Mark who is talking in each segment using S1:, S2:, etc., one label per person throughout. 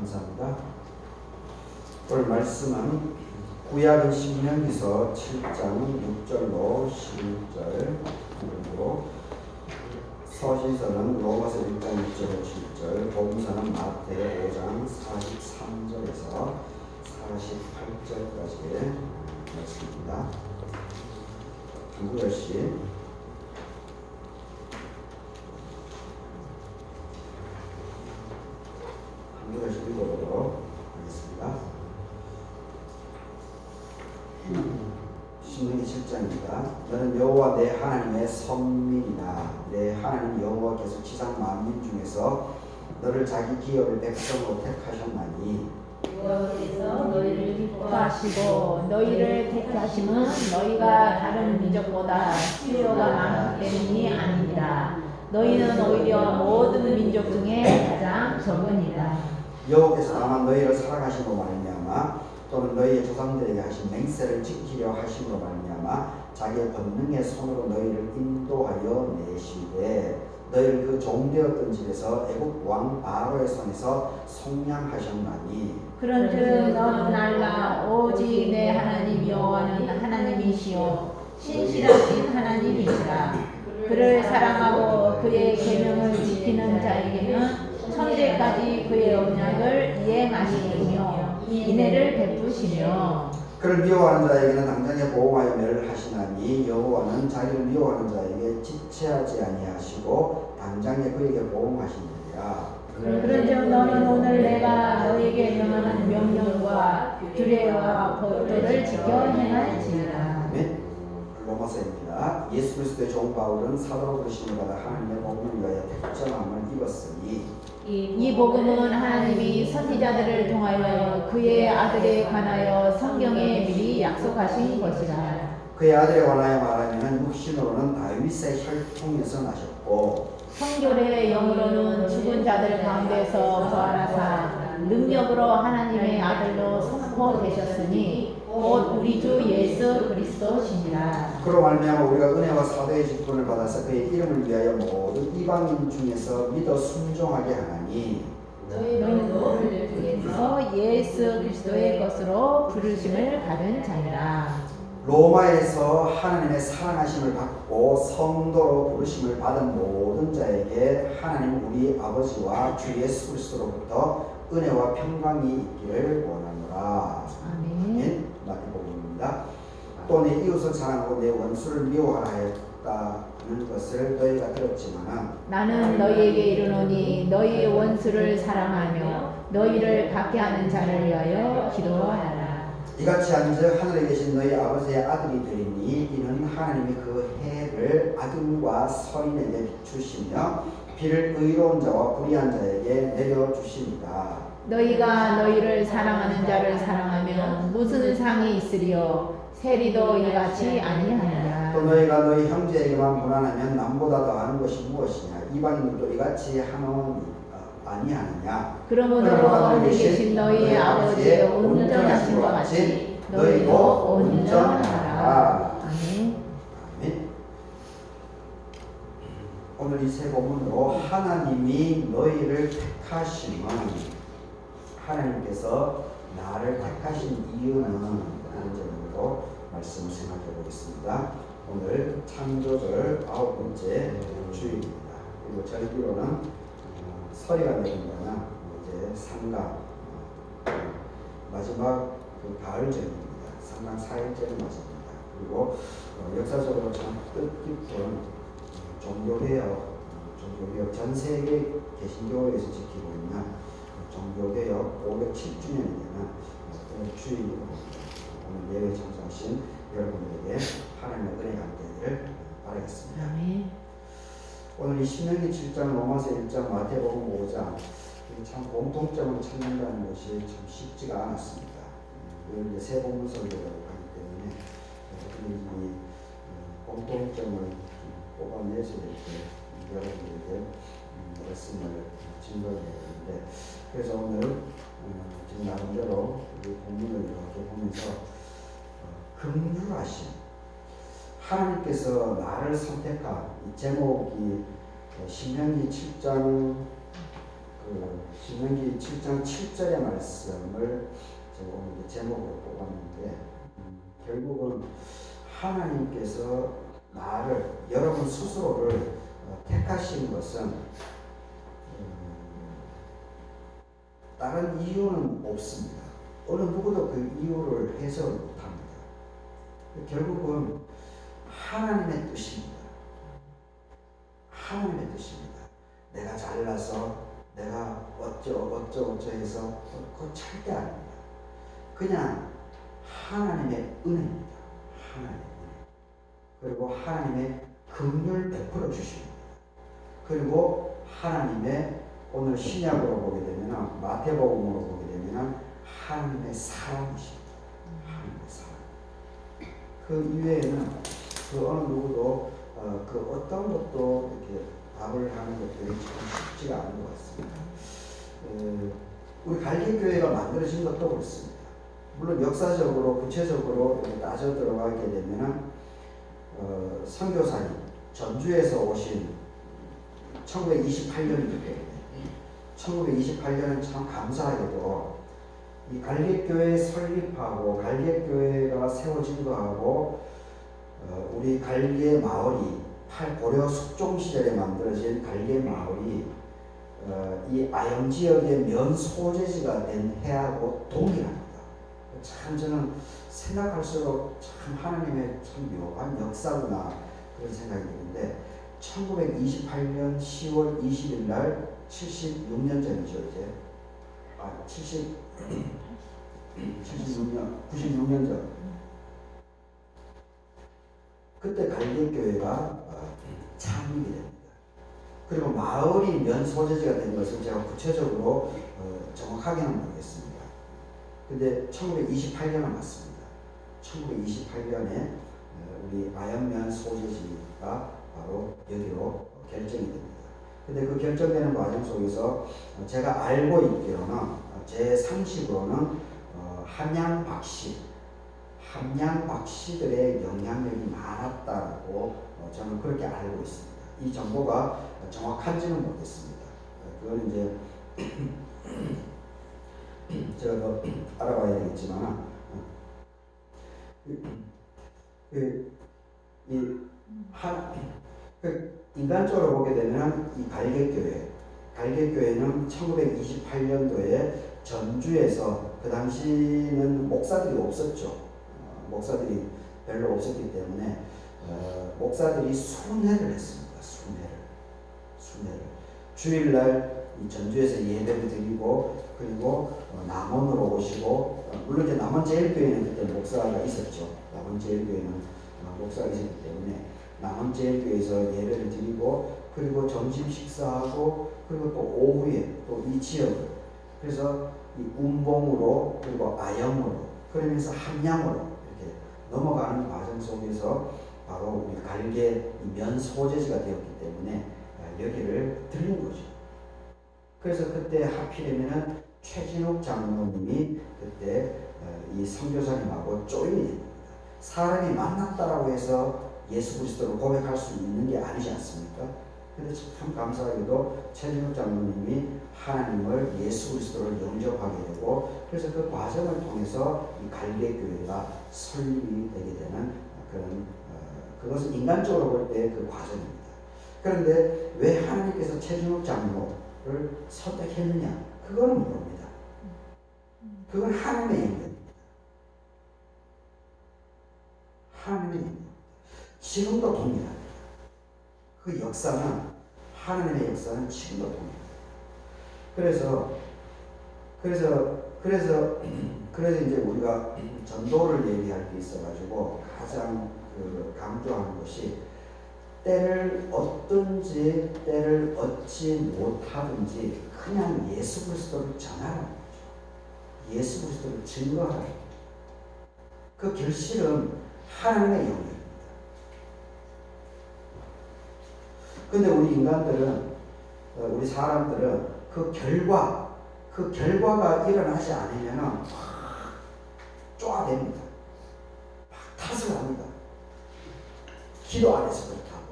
S1: 감사합니다. 오늘 말씀은 구약은 신명기서 7장 6절로 11절, 그리고 서신서는 로마서 1장 6절로 7절, 복음서는 마태 5장 43절에서 48절까지의 말씀입니다. 한국 열시 읽어보도록 하겠습니다. 신명기 7장입니다. 너는 여호와 내 하나님의 선민이나 내 하나님 여호와께서 지상 만민 중에서 너를 자기 기업의 백성으로 택하셨나니
S2: 여호와께서 너희를 기뻐하시고 너희를 택하심은 너희가 다른 민족보다 필요가 많기 때문이 아니니라. 너희는 오히려 모든 민족 중에 가장 적으니라.
S1: 여호와께서 다만 너희를 사랑하심으로 말미암아 또는 너희의 조상들에게 하신 맹세를 지키려 하심으로 말미암아 자기의 권능의 손으로 너희를 인도하여 내시되 너희를 그 종되었던 집에서 애국 왕 바로의 손에서 속량하셨나니
S2: 그런즉 너는 알라 오직 내 하나님 여호와는 하나님이시요 신실하신 하나님이시라. 그를 사랑하고 그의 계명을 지키는 자에게는 천대까지 그의 언약을 이행하시며 인애를 베푸시며
S1: 그를 미워하는 자에게는 당장에 보호하여 멸하시나니 여호와는 자기를 미워하는 자에게 지체하지 아니하시고 당장에 그에게 보호하시느니라.
S2: 그런즉 너는 오늘 내가 너에게 명하는 명령과 규례와 법도를 지켜 행할지니라.
S1: 네? 로마서입니다. 예수 그리스도의 종 바울은 사도로 부르심을 받아 하나님의 복음을 위하여 택정함을 입었으니
S2: 이 복음은 하나님이 선지자들을 통하여 그의 아들에 관하여 성경에 미리 약속하신 것이라.
S1: 그의 아들에 관하여 말하면 육신으로는 다윗의 혈통에서 나셨고
S2: 성결의 영으로는 죽은 자들 가운데서 부활하사 능력으로 하나님의 아들로 선포되셨으니 곧 우리 주 예수 그리스도시니라.
S1: 그로 말미암아 우리가 은혜와 사도의 직분을 받아서 그의 이름을 위하여 모든 이방인 중에서 믿어 순종하게 하나니
S2: 너희도 주께서 예수 그리스도의 것으로 부르심을 받은 자니라.
S1: 로마에서 하나님의 사랑하심을 받고 성도로 부르심을 받은 모든 자에게 하나님 우리 아버지와 주 예수 그리스도로부터 은혜와 평강이 있기를 원하노라.
S2: 아멘.
S1: 마태복음입니다. 또 내 이웃을 사랑하고 내 원수를 미워하라 했다는 것을 너희가 들었지만
S2: 나는 너희에게 이르노니 너희의 원수를 사랑하며 너희를 박해하는 자를 위하여 기도하라.
S1: 이같이 한즉 하늘에 계신 너희 아버지의 아들이 되리니 이는 하나님이 그 해를 아들과 서인에게 비추시며 비를 의로운 자와 불의한 자에게 내려주십니다.
S2: 너희가 너희를 사랑하는 자를 사랑하면 무슨 상이 있으리요? 세리도 이같이 아니하느냐.
S1: 또 너희가 너희 형제에게만 무난하면 남보다 더하는 것이 무엇이냐. 이방인들도 이같이 하노니 아니하느냐.
S2: 그러므로 하늘에 계신 너희 아버지의 온전하심과 같이 너희도 온전하라. 아멘.
S1: 아멘. 오늘 이 세 본문으로 하나님이 너희를 택하심은 하나님께서 나를 택하신 이유는 하는 점으로 말씀을 생각해 보겠습니다. 오늘 창조절 9번째 주일입니다. 그리고 절기로는 설이가 되는거나 이제 상강 마지막 그 가을절입니다. 상강 4일째는 맞습니다. 그리고 역사적으로 참 뜻깊은 종교개혁 전 세계 개신교에서 지키고 있는 종교개혁 507주년이 되는 주일입니다. 오늘 예배 참석하신 여러분들에게 하나님의 은혜가 함께하기를 바라겠습니다.
S2: 아멘.
S1: 오늘 이 신명기 7장, 로마서 1장, 마태복음 5장 참 공통점을 찾는다는 것이 참 쉽지가 않았습니다. 이걸 이제 세 본문 설교라고 하기 때문에 이 공통점을 뽑아내서 이렇게 여러분들에게 말씀을 증거해야 되는데 그래서 오늘 지금 나름대로 이 본문을 이렇게 보면서 긍휼하심 하나님께서 나를 선택한 이 제목이 신명기 7장 그 신명기 7장 7절의 말씀을 제가 오늘 제목으로 뽑았는데 결국은 하나님께서 나를 여러분 스스로를 택하신 것은 다른 이유는 없습니다. 어느 누구도 그 이유를 해석을 못합니다. 결국은 하나님의 뜻입니다. 하나님의 뜻입니다. 내가 잘나서 내가 어쩌고 해서 그거 절대 아닙니다. 그냥 하나님의 은혜입니다. 하나님의 은혜. 그리고 하나님의 긍휼을 베풀어 주십니다. 그리고 하나님의 오늘 신약으로 보게 되면 마태복음으로 보게 되면 하나님의 사랑이십니다. 하나님의 사랑. 그 이외에는 그 어느 누구도 그 어떤 것도 이렇게 답을 하는 것들이 참 쉽지가 않은 것 같습니다. 우리 갈릴교회가 만들어진 것도 그렇습니다. 물론 역사적으로 구체적으로 따져 들어가게 되면은 선교사님 전주에서 오신 1928년이기 1928년은 참 감사하게도 이 갈릴교회 설립하고 갈릴교회가 세워진 거하고 우리 갈리의 마을이 고려 숙종 시절에 만들어진 갈리의 마을이 이 아영 지역의 면 소재지가 된 해하고 동일합니다. 참 저는 생각할수록 참 하나님의 참 묘한 역사구나 그런 생각이 드는데 1928년 10월 20일 날 76년 전이죠 이제 96년 96년 전 그때 갈릴교회가 창립이 됩니다. 그리고 마을이 면 소재지가 된 것을 제가 구체적으로 정확하게는 모르겠습니다. 근데 1928년은 맞습니다. 1928년에 우리 아연면 소재지가 바로 여기로 결정이 됩니다. 근데 그 결정되는 과정 속에서 제가 알고 있기로는 제 상식으로는 함양 박씨들의 영향력이 많았다고 저는 그렇게 알고 있습니다. 이 정보가 정확한지는 모르겠습니다. 그건 이제 제가 더 알아봐야 되겠지만 인간적으로 보게 되면 이 갈릴교회는 1928년도에 전주에서 그 당시는 목사들이 없었죠. 목사들이 별로 없었기 때문에 목사들이 순회를 했습니다. 순회를 주일날 이 전주에서 예배를 드리고 그리고 남원으로 오시고 물론 이제 남원제일교회는 그때 목사가 있었죠. 남원제일교회는 목사가 있었기 때문에 남원제일교회에서 예배를 드리고 그리고 점심 식사하고 그리고 또 오후에 또 이 지역을 그래서 이 운봉으로 그리고 아영으로 그러면서 함양으로 이렇게 넘어가는 과정 속에서 바로 우리 갈게 면 소재지가 되었기 때문에 여기를 들린 거죠. 그래서 그때 하필이면은 최진욱 장로님이 그때 이 선교사님하고 조인이 됩니다. 사람이 만났다라고 해서 예수 그리스도를 고백할 수 있는 게 아니지 않습니까? 근데 참 감사하게도 최진욱 장로님이 하나님을 예수 그리스도를 영접하게 되고 그래서 그 과정을 통해서 이 갈릴교회가 설립이 되게 되는 그런 그것은 인간적으로 볼 때 그 과정입니다. 그런데 왜 하나님께서 최진욱 장로를 선택했느냐? 그거는 모릅니다. 그건 하나님의 인격입니다. 하나님의 인격. 지금도 동일합니다. 그 역사는 하나님의 역사는 지금도 동일합니다. 그래서 이제 우리가 전도를 얘기할 게 있어가지고 가장 강조하는 것이 때를 얻든지 때를 얻지 못하든지 그냥 예수 그리스도를 전하라는 거죠. 예수 그리스도를 증거하라는 거죠. 그 결실은 하나님의 영역입니다. 근데 우리 인간들은 우리 사람들은 그 결과가 일어나지 않으면 막 쪼아댑니다. 막 탓을 합니다. 기도 안 해서 그렇다고.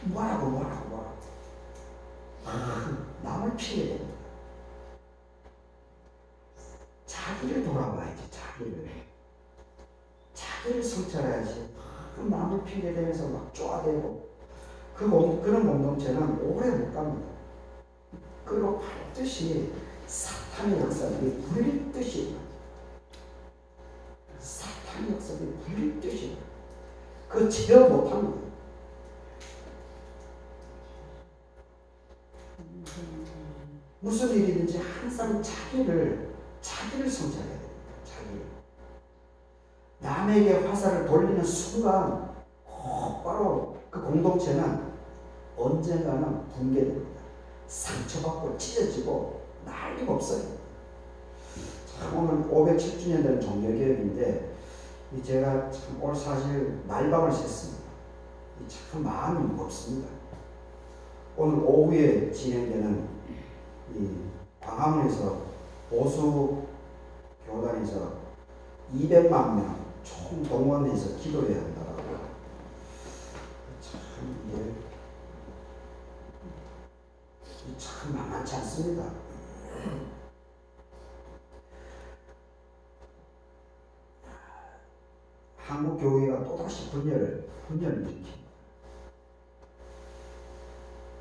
S1: 뭐라고. 남을 피해야 됩니다. 자기를 돌아봐야지. 자기를 성찰해야지. 그 남을 핑계대면서 막 쪼아대고 그런 공동체는 오래 못 갑니다. 그리고 반드시 사탄의 역사들이 불릴 듯이 사탄의 역사들이 불릴 듯이 그 제어 못합니다. 무슨 일이든지 항상 자기를 성찰해야 됩니다. 자기를. 남에게 화살을 돌리는 순간 곧바로 그 공동체는 언젠가는 붕괴됩니다. 상처받고 찢어지고 난리가 없어요. 참 오늘 507주년 되는 종교개혁인데 제가 참 오늘 사실 날밤을 샜습니다. 참 마음이 무겁습니다. 오늘 오후에 진행되는 이 광화문에서 보수 교단에서 200만 명 총동원해서 기도해야 한다라고. 참 이게 참 만만치 않습니다. 한국 교회가 또다시 분열을 일으킵니다.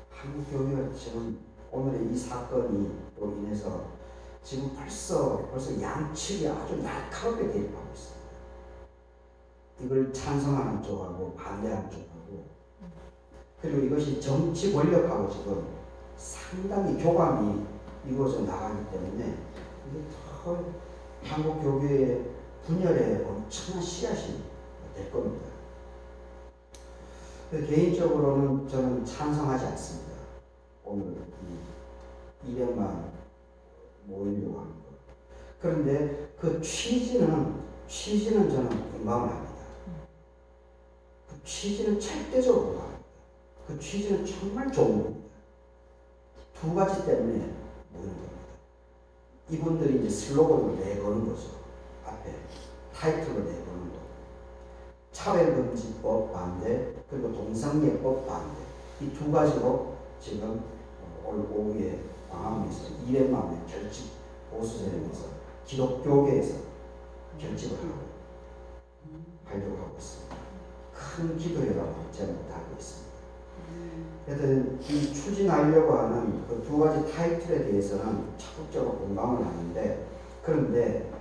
S1: 한국 교회가 지금 오늘의 이 사건으로 인해서 지금 벌써 양측이 아주 날카롭게 대립하고 있습니다. 이걸 찬성하는 쪽하고 반대하는 쪽하고, 그리고 이것이 정치 권력하고 지금 상당히 교감이 이루어져 나가기 때문에 이게 더 한국 교회의 분열에 엄청난 씨앗이 될 겁니다. 개인적으로는 저는 찬성하지 않습니다. 오늘 200만 모이려고 하는 것. 그런데 그 취지는 저는 공감을 합니다. 그 취지는 절대적으로 공감합니다. 그 취지는 정말 좋은 겁니다. 두 가지 때문에 모이는 겁니다. 이분들이 이제 슬로건을 내거는 거죠. 앞에 타이틀로 내거는 거. 차별금지법 반대, 그리고 동성예법 반대. 이 두 가지로 지금 오늘 오후에 광화문에서 200만 명 결집 보수세력에서 기독교계에서 결집을 하려고 하고 있습니다. 큰 기도회라고 제목하고 있습니다. 하여튼 이 추진하려고 하는 그 두 가지 타이틀에 대해서는 적극적으로 공감을 하는데, 그런데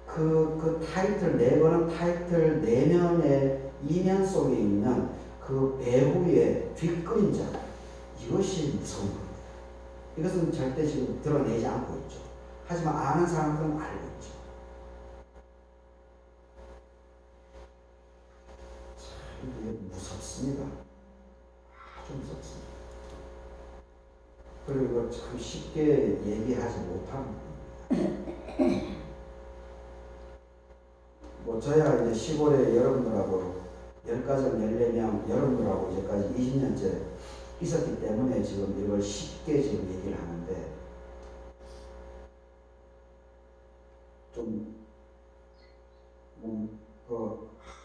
S1: 그 타이틀 내거는 타이틀 내면의 이면 속에 있는 그 배후의 뒷그림자, 이것이 무서운 겁니다. 이것은 절대 지금 드러내지 않고 있죠. 하지만 아는 사람들은 알고 있죠. 참 이게 무섭습니다. 아주 무섭습니다. 그리고 참 쉽게 얘기하지 못합니다. 뭐 저야 이제 시골에 여러분들하고 10가정 14명 여러분들하고 이제까지 20년째 있었기 때문에 지금 이걸 쉽게 지금 얘기를 하는데, 좀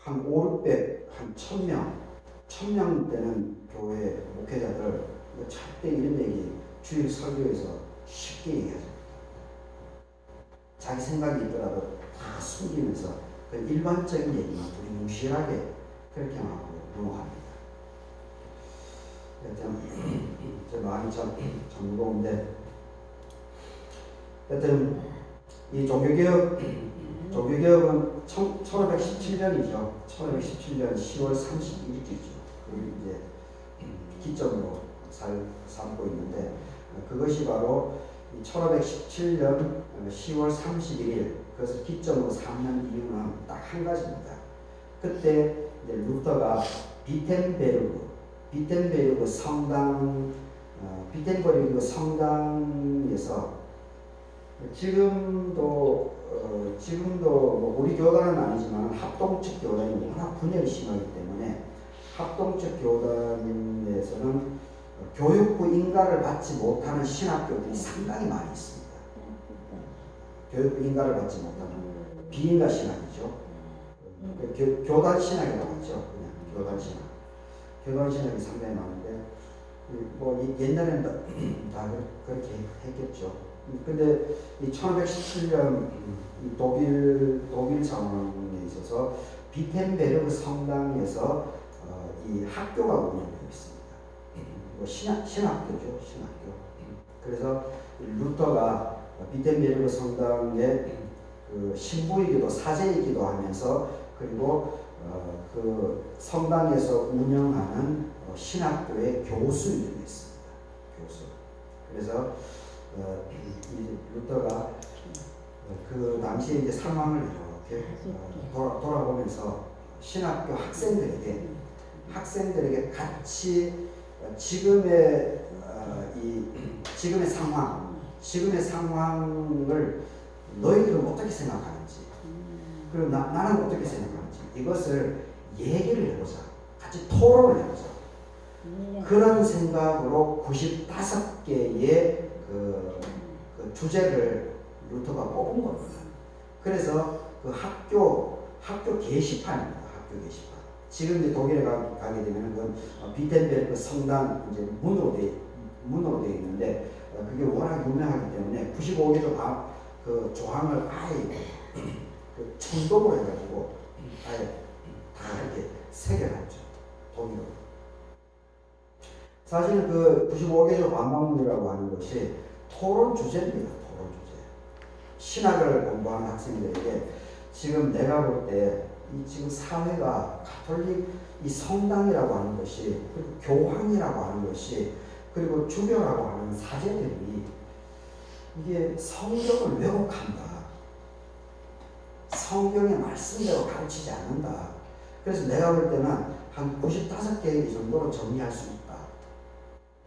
S1: 한 500, 한 1000명 되는 교회 목회자들 절대 이런 얘기 주일 설교에서 쉽게 얘기하죠. 자기 생각이 있더라도 다 숨기면서 그 일반적인 얘기만 두리뭉실하게 그렇게 하고 넘어갑니다. 여튼 제 마음이 참 무거운데, 여튼 이 종교개혁은 1517년이죠. 1517년 10월 31일이죠. 그걸 이제 기점으로 삼고 있는데, 그것이 바로 1517년 10월 31일, 그것을 기점으로 삼는 이유는 딱 한 가지입니다. 그때 이제 루터가 비텐베르그 성당에서 지금도 뭐 우리 교단은 아니지만 합동측 교단이 워낙 분열이 심하기 때문에 합동측 교단에서는 교육부 인가를 받지 못하는 신학교들이 상당히 많이 있습니다. 교육부 인가를 받지 못하는 비인가 신학이죠. 교단 신학이라고 하죠. 그냥 교단 신학이 상당히 많은데, 뭐 옛날에는 다 그렇게 했겠죠. 근데 이 1517년 독일 상황에 있어서 비텐베르그 성당에서 이 학교가 운영되고 있습니다. 뭐 신학교죠, 신학교. 그래서 루터가 비텐베르그 성당의 그 신부이기도 사제이기도 하면서 그리고 그 성당에서 운영하는 신학교의 교수이기도 했습니다. 교수. 그래서 이 루터가 그 당시에 이제 상황을 이렇게 돌아보면서 신학교 학생들에게 같이 지금의 지금의 상황을 너희들은 어떻게 생각하는지, 그리고 나는 어떻게 생각하는지 이것을 얘기를 해보자. 같이 토론을 해보자. 그런 생각으로 95개의 그 주제를 루터가 뽑은 겁니다. 그래서 그 학교 게시판입니다. 학교 게시판. 지금 이제 독일에 가게 되면 그 비텐베르크 성당 이제 문으로 되어 있는데 그게 워낙 유명하기 때문에 95개조 그 조항을 아예 그 청동으로 해가지고 아예 다 이렇게 새겨놨죠. 독일어로. 사실 그 95개조 반박문이라고 하는 것이 토론 주제입니다. 토론 주제. 신학을 공부하는 학생들에게 지금 내가 볼 때 이 지금 사회가 가톨릭 이 성당이라고 하는 것이, 그리고 교황이라고 하는 것이, 그리고 주교라고 하는 사제들이 이게 성경을 왜곡한다. 성경의 말씀대로 가르치지 않는다. 그래서 내가 볼 때는 한 95개 정도로 정리할 수 있다.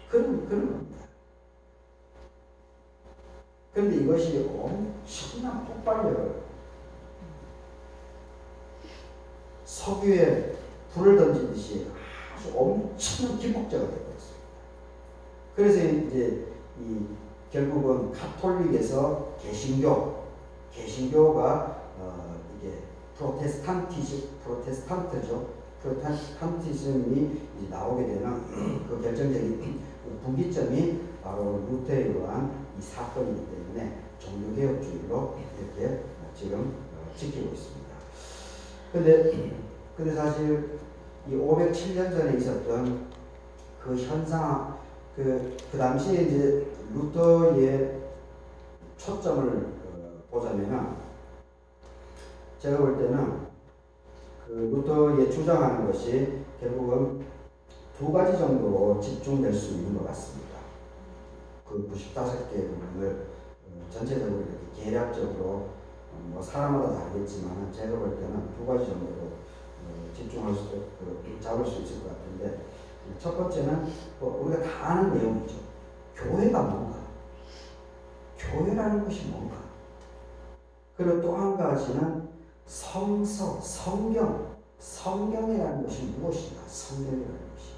S1: 그런 겁니다. 그런데 이것이 엄청난 폭발력을, 석유에 불을 던지듯이 아주 엄청난 기폭제가 되고 있습니다. 그래서 이제 결국은 가톨릭에서 개신교가 이게 프로테스탄티즘이 나오게 되는 그 결정적인 분기점이 바로 루터에 의한 이 사건이기 때문에 종교개혁주의로 이렇게 지금 지키고 있습니다. 근데 사실 이 507년 전에 있었던 그 현상, 그 당시에 이제 루터의 초점을 보자면은, 제가 볼 때는 그 루터의 주장하는 것이 결국은 두 가지 정도로 집중될 수 있는 것 같습니다. 그 95개의 부분을 전체적으로 이렇게 계략적으로 뭐 사람마다 다르겠지만 제가 볼 때는 두 가지 정도로 잡을 수 있을 것 같은데, 첫 번째는 우리가 다 아는 내용이죠. 교회가 뭔가, 교회라는 것이 뭔가, 그리고 또 한 가지는 성경이라는 것이 무엇인가, 성경이라는 것이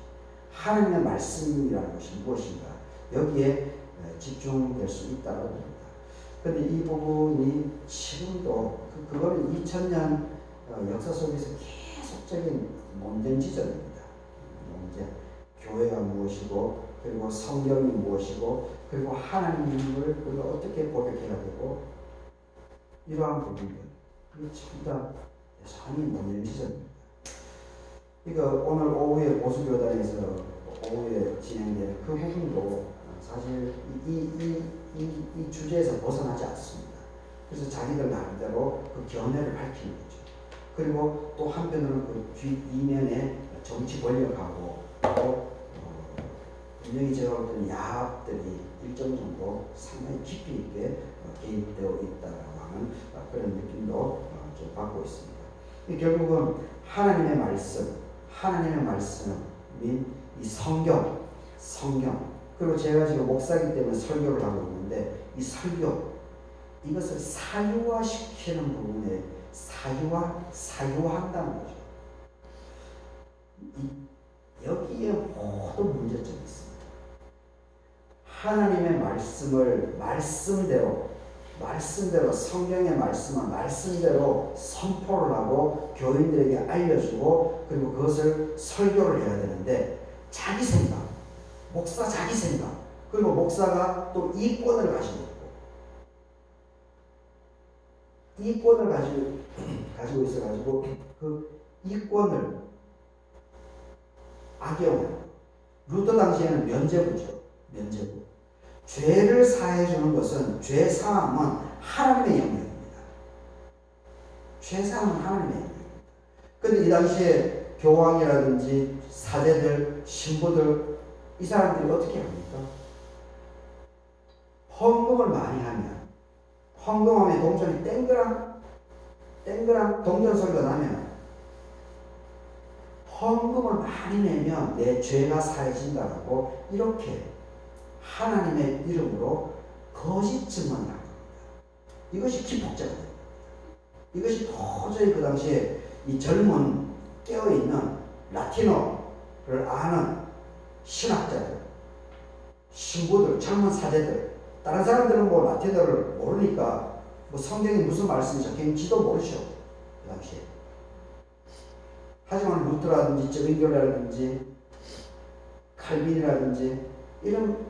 S1: 하나님의 말씀이라는 것이 무엇인가, 여기에 집중될 수 있다고 봅니다. 그런데 이 부분이 지금도 그거는 2000년 역사 속에서 계속적인 논쟁 지점입니다. 논쟁. 교회가 무엇이고, 그리고 성경이 무엇이고, 그리고 하나님을 우리가 어떻게 고백해야 되고, 이러한 부분들. 이게 전부 다 여전히 논쟁 지점입니다. 그러니까 오늘 오후에 보수교단에서 오후에 진행되는 그 부분도 사실 이 주제에서 벗어나지 않습니다. 그래서 자기들 나름대로 그 견해를 밝히는 거죠. 그리고 또 한편으로는 그 뒷이면에 정치 권력하고 또 분명히 제가 볼 때는 야합들이 일정 정도 상당히 깊이 있게 개입되어 있다라고 하는 그런 느낌도 좀 받고 있습니다. 결국은 하나님의 말씀인 이 성경, 그리고 제가 지금 목사이기 때문에 설교를 하고 있는데, 이 설교, 이것을 사유화시키는 부분에 사유화한다는 거죠. 여기에 모든 문제점이 있습니다. 하나님의 말씀을 말씀대로 성경의 말씀을 말씀대로 선포를 하고 교인들에게 알려주고, 그리고 그것을 설교를 해야 되는데 자기 생각, 목사 자기 생각, 그리고 목사가 또 이권을 가지고 있고, 이권을 가지고 있어가지고 그 이권을 악용하고, 루터 당시에는 면죄부죠. 면죄부. 죄를 사해주는 것은, 죄 사함은 하나님의 영역입니다. 죄 사함은 하나님의 영역입니다. 근데 이 당시에 교황이라든지 사제들, 신부들, 이 사람들이 어떻게 합니까? 헌금을 많이 하면, 헌금하면 동전이 땡그랑 동전 소리가 나면, 헌금을 많이 내면 내 죄가 사해진다고 이렇게 하나님의 이름으로 거짓 증언을 한 겁니다. 이것이 기폭제가 됩니다. 이것이 도저히 그 당시에 이 젊은 깨어있는 라틴어를 아는 신학자들, 신부들, 젊은 사제들, 다른 사람들은 뭐 라틴어를 모르니까 뭐 성경에 무슨 말씀이 적혀있는지도 모르죠. 그 당시에. 하지만 루터라든지 정인교라든지 칼빈이라든지 이런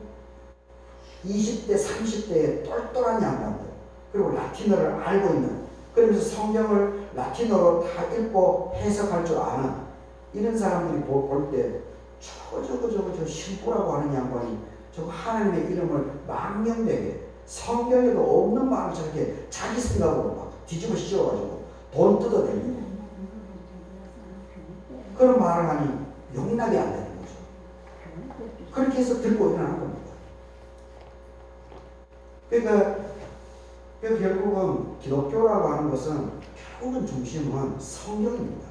S1: 20대, 30대의 똘똘한 양반들, 그리고 라틴어를 알고 있는, 그러면서 성경을 라틴어로 다 읽고 해석할 줄 아는 이런 사람들이 볼 때 저거 신부라고 하는 양반이 저거 하나님의 이름을 망령되게 성경에도 없는 말을 저렇게 자기 생각으로 막 뒤집어 씌워가지고 돈 뜯어내고 그런 말을 하니 용납이 안 되는 거죠. 그렇게 해서 들고 일어나는 겁니다. 그러니까 결국은 기독교라고 하는 것은 결국은 중심은 성경입니다.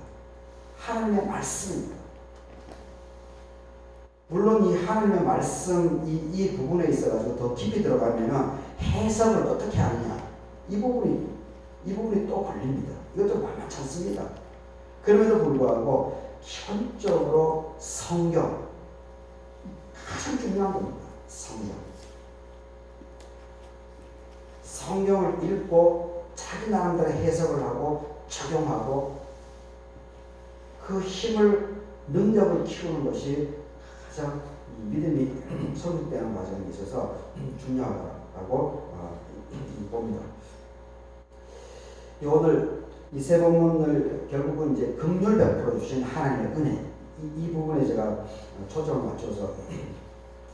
S1: 하나님의 말씀입니다. 물론 이 하나님의 말씀 이 부분에 있어가지고 더 깊이 들어가면은 해석을 어떻게 하느냐 이 부분이 또 걸립니다. 이것도 만만치 않습니다. 그럼에도 불구하고 기본적으로 성경 가장 중요한 겁니다. 성경을 읽고 자기 나름대로 해석을 하고 적용하고 그 힘을 능력을 키우는 것이 가장 믿음이 성숙되는 과정에 있어서 중요하다고 봅니다. 오늘 이 세 본문을 결국은 이제 긍휼 베풀어 주신 하나님의 은혜 이 부분에 제가 초점을 맞춰서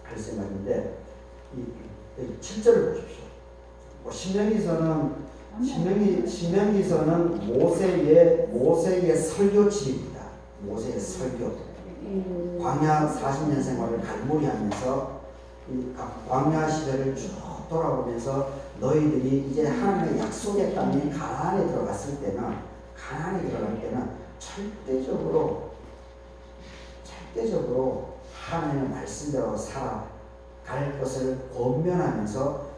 S1: 할 생각인데 이 7절을 보십시오. 신명기서는 모세의 설교집입니다. 모세의 설교. 광야 40년 생활을 갈무리하면서 이 광야 시대를 쭉 돌아보면서 너희들이 이제 하나님의 약속의 땅인 가나안에 들어갈 때는 절대적으로 하나님의 말씀대로 살아갈 것을 권면하면서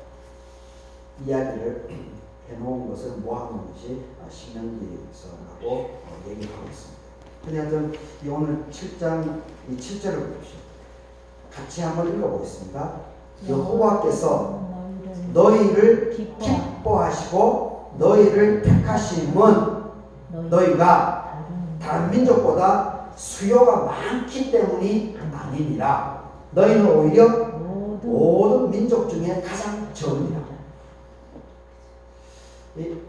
S1: 이야기를 해놓은 것을 모아놓은 것이 신명기서라고 얘기를 하고 있습니다. 근데 하여튼 오늘 7장 이 7절을 보십시오. 같이 한번 읽어보겠습니다. 여호와께서 너희를 기뻐하시고 너희를 택하심은 너희가 다른 민족보다 수요가 많기 때문이 아니니라. 너희는 오히려 모든 민족 중에 가장 적으니라. 이게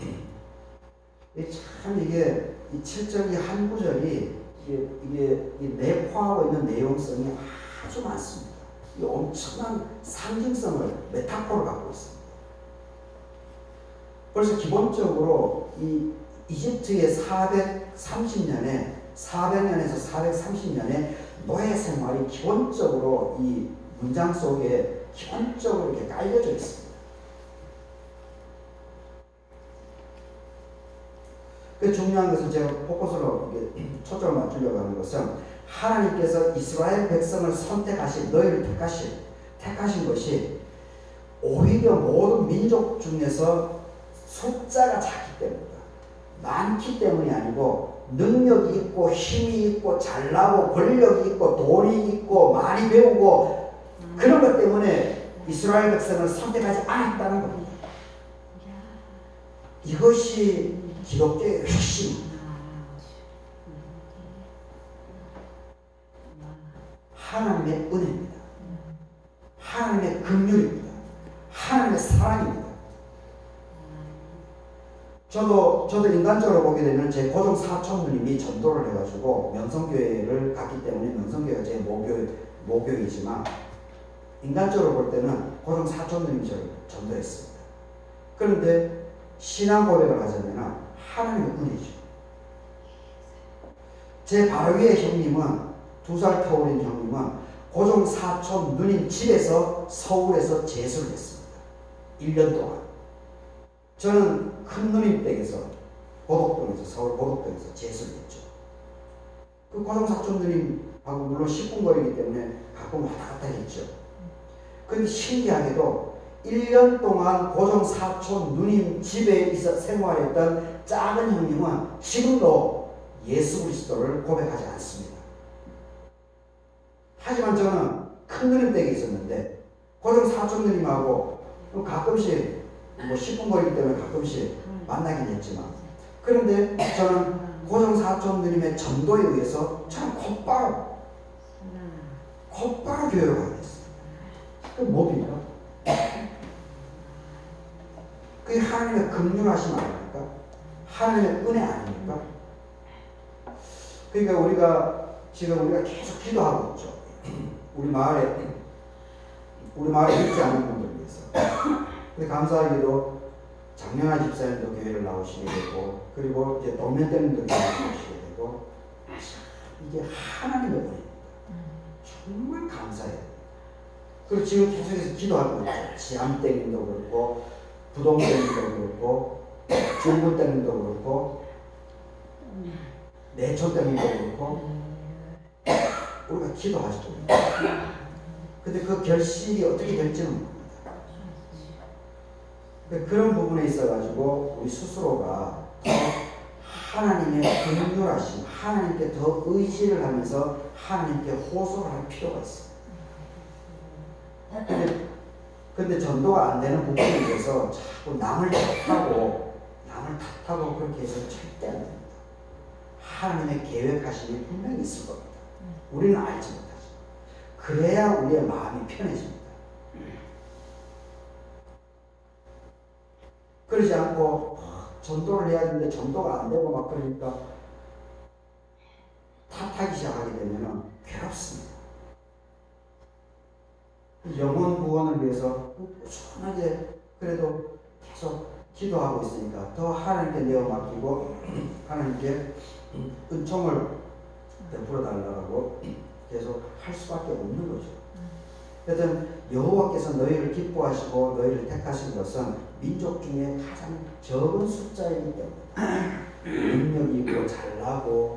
S1: 이 7절 한 구절이 이게 내포하고 있는 내용성이 아주 많습니다. 이 엄청난 상징성을 메타포를 갖고 있습니다. 그래서 기본적으로 이 이집트의 430년에서 430년의 노예 생활이 기본적으로 이 문장 속에 기본적으로 이렇게 깔려져 있습니다. 그 중요한 것은 제가 포커스로 초점을 맞추려고 하는 것은 하나님께서 이스라엘 백성을 선택하신 너희를 택하신 것이 오히려 모든 민족 중에서 숫자가 작기 때문이다. 많기 때문이 아니고 능력이 있고 힘이 있고 잘나고 권력이 있고 돈이 있고 많이 배우고 그런 것 때문에 이스라엘 백성을 선택하지 않았다는 겁니다. 이것이 기독교의 핵심입니다. 하나님의 은혜입니다. 하나님의 긍휼입니다. 하나님의 사랑입니다. 저도 인간적으로 보게 되면 제 고종 사촌 누님이 전도를 해가지고 명성교회를 갔기 때문에 명성교회가 제 모교이지만 인간적으로 볼 때는 고종 사촌 누님이 저를 전도했습니다. 그런데 신앙 고백을 하자면 하나님의 은혜죠. 제 바로 위에 형님은 2살 터울인 형님은 고종 사촌 누님 집에서 서울에서 재수를 했습니다. 1년 동안. 저는 큰 누님 댁에서 고덕동에서 서울 고덕동에서 재수를 했죠. 그 고종 사촌 누님하고 물론 10분 거리이기 때문에 가끔 왔다 갔다 했죠. 그런데 신기하게도 1년 동안 고종 사촌 누님 집에 있어 생활했던 작은 형님은 지금도 예수 그리스도를 고백하지 않습니다. 하지만 저는 큰 누님 댁에 있었는데 고종 사촌 누님하고 가끔씩 10분 거리이기 때문에 가끔씩 만나긴 했지만 그런데 저는 고종 사촌 누님의 전도에 의해서 참 곧바로 교회로 가게 됐어요. 그 뭡니까? 그게 하나님의 긍휼하심 아닙니까? 하나님의 은혜 아닙니까? 그러니까 우리가 계속 기도하고 있죠. 우리 마을에 믿지 않는 분들을 위해서. 근데 감사하게도 장명아 집사님도 교회를 나오시게 되고, 그리고 이제 동면대님도 교회를 나오시게 되고, 이게 하나님의 은혜입니다. 정말 감사해요. 그리고 지금 계속해서 기도하고 있죠. 지암대님도 그렇고, 부동대님도 그렇고, 중부대님도 그렇고, 내촌대님도 그렇고, 우리가 기도하죠. 근데 그 결실이 어떻게 될지는 모릅니다. 그런 부분에 있어가지고 우리 스스로가 하나님의 긍휼하심, 하나님께 더 의지를 하면서 하나님께 호소를 할 필요가 있습니다. 근데 전도가 안 되는 부분에 대해서 자꾸 남을 탓하고 그렇게 해서 절대 안 됩니다. 하나님의 계획하심이 분명히 있을 겁니다. 우리는 알지 못하죠. 그래야 우리의 마음이 편해집니다. 그러지 않고 전도를 해야 되는데 전도가 안 되고 막 그러니까 탓하기 시작하게 되면 괴롭습니다. 영혼 구원을 위해서 꾸준하게 그래도 계속 기도하고 있으니까 더 하나님께 내어 맡기고 하나님께 은총을 베풀어 달라고 계속 할 수밖에 없는 거죠. 여튼 여호와께서 너희를 기뻐하시고 너희를 택하신 것은 민족 중에 가장 적은 숫자이기 때문에 능력이 있고 잘나고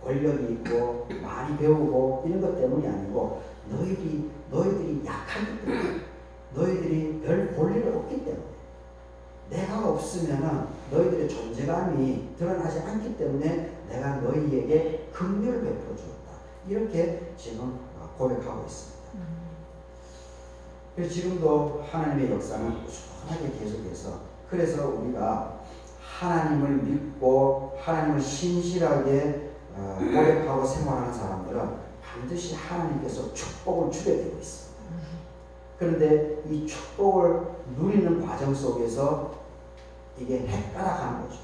S1: 권력이 있고 많이 배우고 이런 것 때문이 아니고 너희들이 약하기 때문에 너희들이 별 볼일이 없기 때문에 내가 없으면 너희들의 존재감이 드러나지 않기 때문에 내가 너희에게 긍휼을 베풀어 주었다. 이렇게 지금 고백하고 있습니다. 그래서 지금도 하나님의 역사는 꾸준하게 계속해서 그래서 우리가 하나님을 믿고 하나님을 신실하게 고백하고 생활하는 사람들은 반드시 하나님께서 축복을 주게 되고 있습니다. 그런데 이 축복을 누리는 과정 속에서 이게 헷갈아가는 거죠.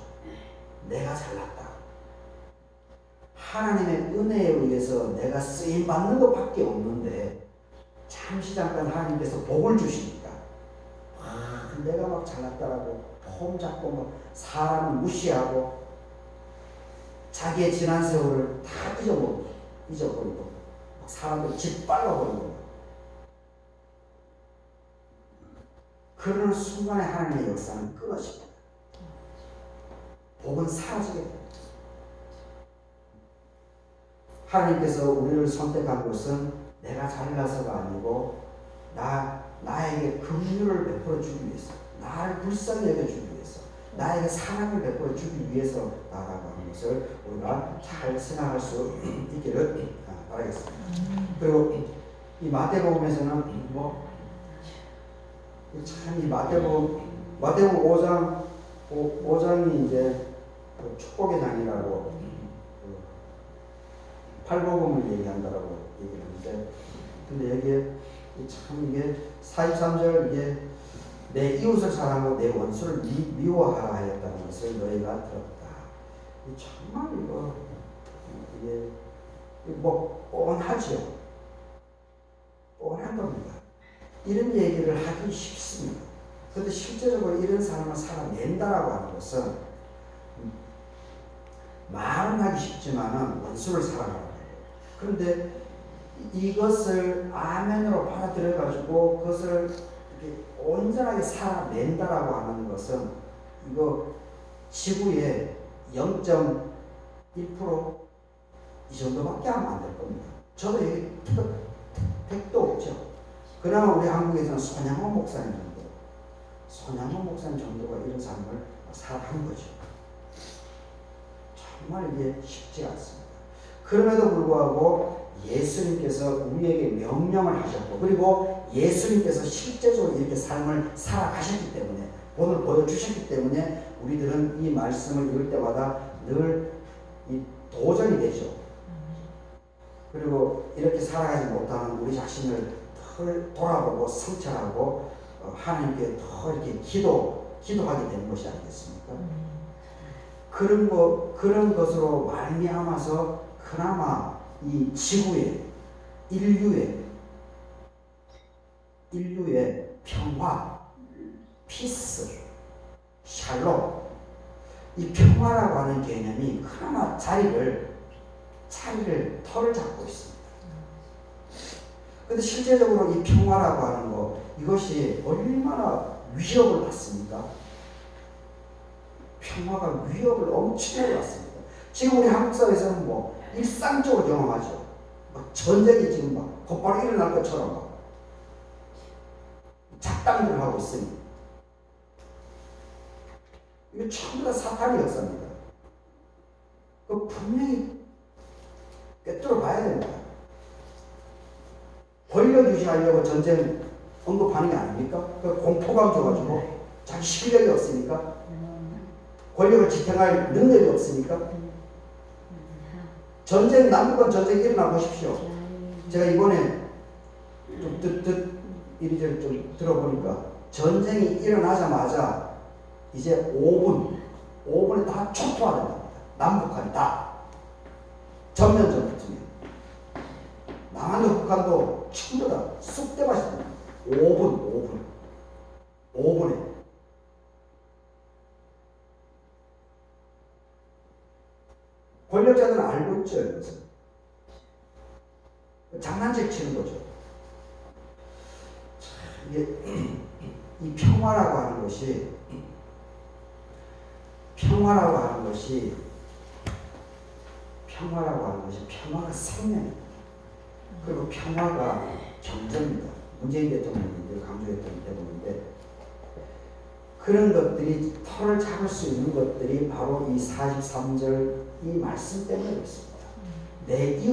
S1: 내가 잘났다. 하나님의 은혜에 의해서 내가 쓰임받는 것밖에 없는데 잠시 잠깐 하나님께서 복을 주시니까 내가 막 잘났다라고 폼 잡고 막 사람을 무시하고 자기의 지난 세월을 다 잊어버리고 막 사람들 짓밟아버리고 그러는 순간에 하나님의 역사는 끊어집니다. 복은 사라지게 됩니다. 하나님께서 우리를 선택한 것은 내가 잘나서가 아니고 나에게 긍휼을 베풀어 주기 위해서, 나를 불쌍히 여겨주기 위해서, 나에게 사랑을 베풀어 주기 위해서다라고 하는 것을 우리가 잘 생각할 수 있기를 바라겠습니다. 그리고 이 마태복음에서는 참 이 마태복음 5장이 이제 축복의 장이라고 팔복음을 얘기한다라고 얘기를 하는데, 근데 여기에 참 이게 43절 이게 내 이웃을 사랑하고 내 원수를 미워하라 하였다는 것을 너희가 들었다. 정말 이게 뭐 뻔하죠. 뻔한 겁니다. 이런 얘기를 하기 쉽습니다. 그런데 실제적으로 이런 사람을 살아낸다라고 하는 것은 말은 하기 쉽지만은 원수를 사랑하는 거예요. 그런데 이것을 아멘으로 받아들여가지고 그것을 이렇게 온전하게 살아낸다라고 하는 것은 이거 지구의 0.1% 이 정도밖에 하면 안 될 겁니다. 저도 여기 택도 없죠. 그러나 우리 한국에서는 손양원 목사님 정도, 손양원 목사님 정도가 이런 삶을 살아간 거죠. 정말 이게 쉽지 않습니다. 그럼에도 불구하고 예수님께서 우리에게 명령을 하셨고, 그리고 예수님께서 실제적으로 이렇게 삶을 살아가셨기 때문에, 오늘 보여주셨기 때문에 우리들은 이 말씀을 읽을 때마다 늘 이 도전이 되죠. 그리고 이렇게 살아가지 못하는 우리 자신을 더 돌아보고 성찰하고 하나님께 더 이렇게 기도하게 되는 것이 아니겠습니까? 그런 것으로 말미암아서 그나마 이 지구의 인류의 평화, 피스, 샬롬, 이 평화라고 하는 개념이 그나마 털을 잡고 있습니다. 그런데 실제적으로 이 평화라고 하는 거, 이것이 얼마나 위협을 받습니까? 평화가 위협을 엄청나게 받습니다. 지금 우리 한국 사회에서는 뭐 일상적으로 경험하죠. 막 전쟁이 지금 막 곧바로 일어날 것처럼 막 작당들 하고 있으니 이거 전부 다 사탄의 역사입니다. 그 분명히 꿰뚫어 봐야 됩니다. 권력 유지하려고 전쟁 언급하는 게 아닙니까? 그 공포감 줘가지고 자기 실력이 없으니까, 권력을 지탱할 능력이 없으니까. 전쟁, 남북한 전쟁 일어나 보십시오. 제가 이번에 좀 이리저리 좀 들어보니까 전쟁이 일어나자마자 이제 5분에 다 초토화된답니다. 남북한이 다. 전면전부터요. 남한도 북한도 전부 다 쑥대밭이 됩니다. 5분에. 권력자들은 알고 있죠, 이것은. 장난질 치는 거죠. 이게 이 평화라고 하는 것이 평화가 생명입니다. 그리고 평화가 경제입니다. 문재인 대통령이 강조했던 때문인데, 그런 것들이 털을 잡을 수 있는 것들이 바로 이 43절 이 말씀 때문에 그렇습니다. 내 이웃